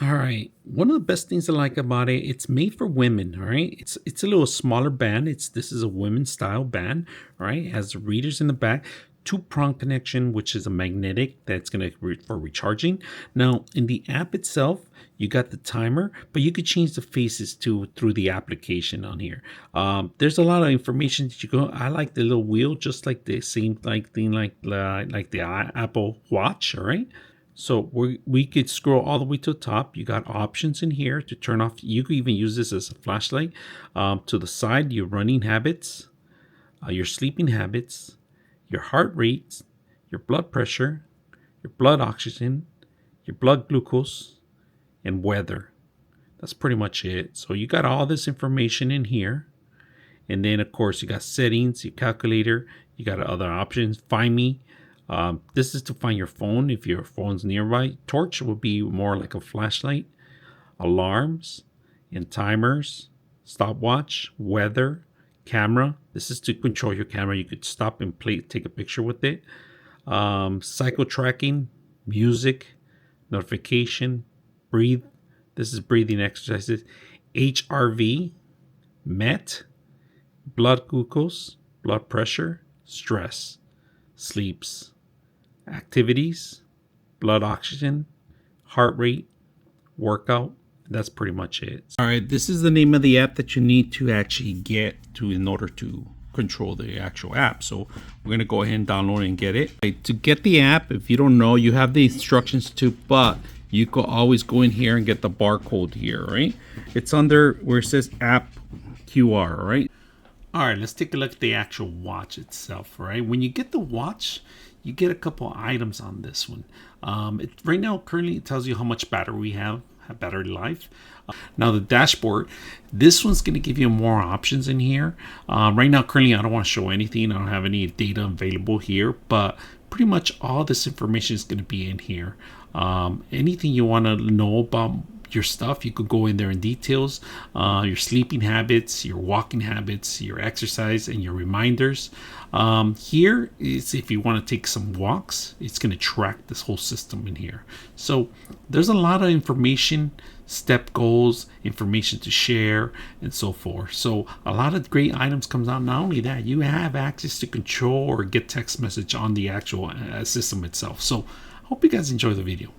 All right. One of the best things I like about it, it's made for women. All right. It's a little smaller band. This is a women's style band. All right. It has readers in the back, two-prong connection, which is a magnetic that's gonna for recharging. Now in the app itself, you got the timer, but you could change the faces too through the application on here. There's a lot of information that you go. I like the little wheel, just like the same like thing like the Apple Watch. All right. So we could scroll all the way to the top. You got options in here to turn off. You could even use this as a flashlight. To the side, your running habits, your sleeping habits, your heart rate, your blood pressure, your blood oxygen, your blood glucose, and weather. That's pretty much it. So you got all this information in here. And then, of course, you got settings, your calculator, you got other options. Find me. This is to find your phone if your phone's nearby. Torch will be more like a flashlight. Alarms and timers, stopwatch, weather, camera. This is to control your camera. You could stop and play, take a picture with it. Cycle tracking, music, notification, breathe. This is breathing exercises. HRV, MET, blood glucose, blood pressure, stress, sleeps, activities, blood oxygen, heart rate, workout. That's pretty much it. All right, this is the name of the app that you need to actually get to in order to control the actual app. So we're going to go ahead and download it and get it. Okay, to get the app, if you don't know, you have the instructions too, but you could always go in here and get the barcode here, right? It's under where it says app QR, right? All right, let's take a look at the actual watch itself, right? When you get the watch, you get a couple items on this one. Right now, currently, it tells you how much battery we have battery life. Now, the dashboard, this one's going to give you more options in here. Right now, currently, I don't want to show anything. I don't have any data available here, but pretty much all this information is going to be in here. Anything you want to know about your stuff, you could go in there in details, your sleeping habits, your walking habits, your exercise, and your reminders. Here is if you want to take some walks, it's going to track this whole system in here. So there's a lot of information, step goals, information to share, and so forth. So a lot of great items comes out. Not only that, you have access to control or get text message on the actual system itself. So I hope you guys enjoy the video.